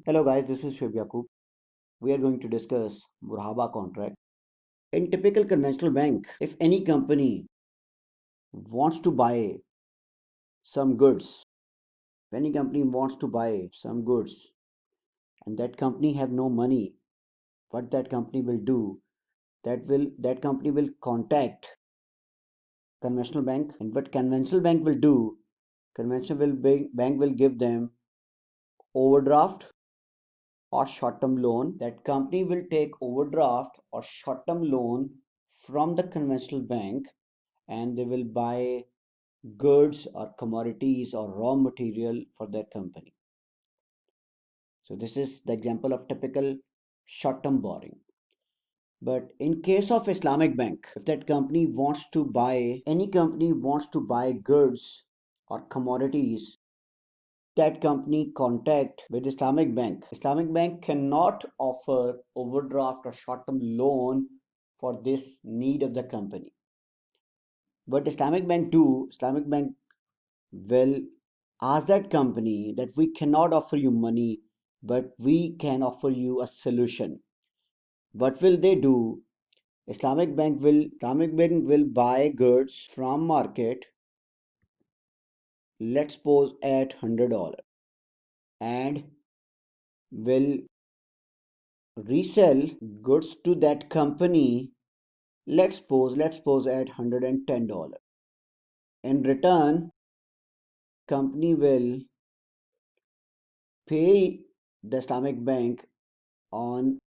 Hello guys, this is Shoaib Yaqub. We are going to discuss Murahaba contract. In typical conventional bank, if any company wants to buy some goods, if any company wants to buy some goods and that company have no money, what that company will do, that company will contact conventional bank, and what conventional bank will do, bank will give them overdraft or short-term loan. That company will take overdraft or short-term loan from the conventional bank, and they will buy goods or commodities or raw material for their company. So this is the example of typical short-term borrowing. But in case of Islamic bank, if that company wants to buy, any company wants to buy goods or commodities, that company contact with Islamic bank. Islamic bank cannot offer overdraft or short-term loan for this need of the company. But Islamic bank will ask that company that we cannot offer you money, but we can offer you a solution. What will they do? Islamic Bank will buy goods from market, let's suppose at $100, and will resell goods to that company, let's suppose at $110. In return, company will pay the Islamic bank on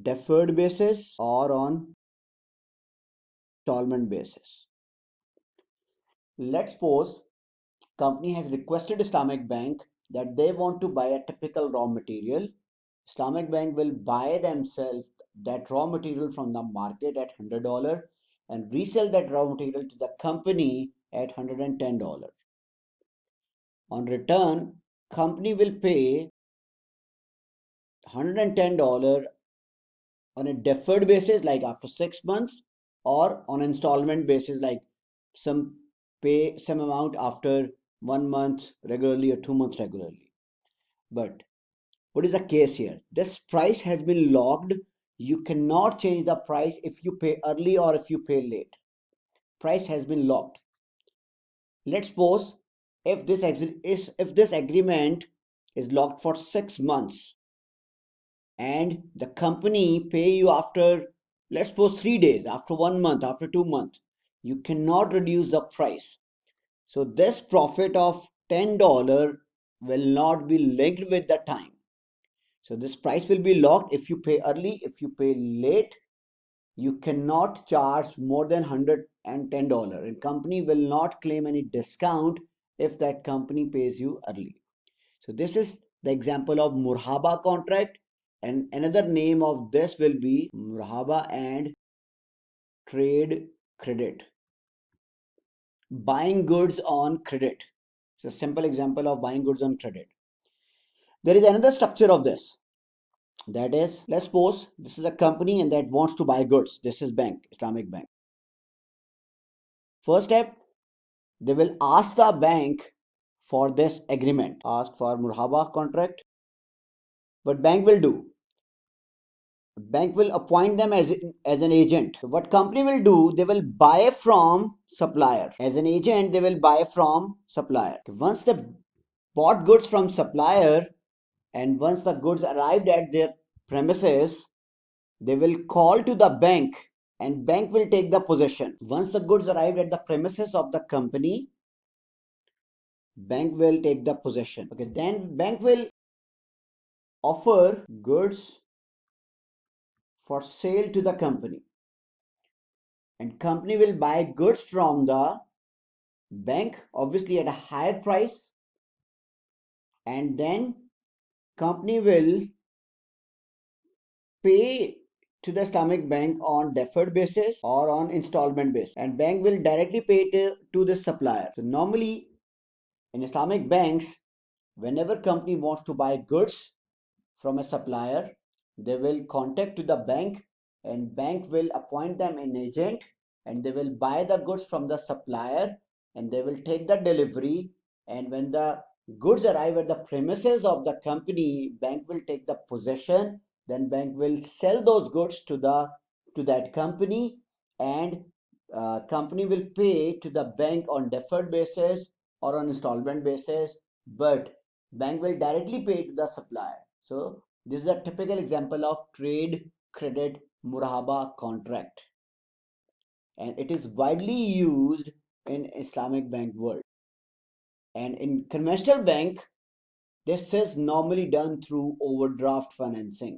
deferred basis or on installment basis. Let's suppose company has requested Islamic Bank that they want to buy a typical raw material. Islamic Bank will buy themselves that raw material from the market at $100 and resell that raw material to the company at $110. On return, company will pay $110 on a deferred basis, like after 6 months, or on installment basis, like some pay some amount after 1 month regularly or 2 months regularly. But what is the case here? This price has been locked. You cannot change the price if you pay early or if you pay late. Price has been locked. Let's suppose if this agreement is locked for 6 months and the company pay you after, let's suppose, 3 days, after 1 month, after 2 months, you cannot reduce the price. So this profit of $10 will not be linked with the time. So this price will be locked. If you pay early, if you pay late, you cannot charge more than $110, and company will not claim any discount if that company pays you early. So this is the example of Murahaba contract, and another name of this will be Murahaba and trade credit. Buying goods on credit. It's a simple example of buying goods on credit. There is another structure of this. That is, let's suppose this is a company and that wants to buy goods. This is bank, Islamic Bank. First step, they will ask the bank for this agreement, ask for Murahaba contract. What bank will do? Bank will appoint them as an agent. So what company will do? They will buy from supplier. As an agent, they will buy from supplier. Once they bought goods from supplier, and once the goods arrived at their premises, they will call to the bank and bank will take the possession. Once the goods arrived at the premises of the company, bank will take the possession. Okay, then bank will offer goods for sale to the company, and company will buy goods from the bank, obviously at a higher price, and then company will pay to the Islamic Bank on deferred basis or on installment basis, and bank will directly pay to the supplier. So normally in Islamic banks, whenever company wants to buy goods from a supplier, they will contact to the bank, and bank will appoint them an agent, and they will buy the goods from the supplier, and they will take the delivery, and when the Goods arrive at the premises of the company, bank will take the possession, then bank will sell those goods to that company, and company will pay to the bank on deferred basis or on installment basis, but bank will directly pay to the supplier. So this is a typical example of trade credit murahaba contract, and it is widely used in Islamic bank world. And in conventional bank, this is normally done through overdraft financing.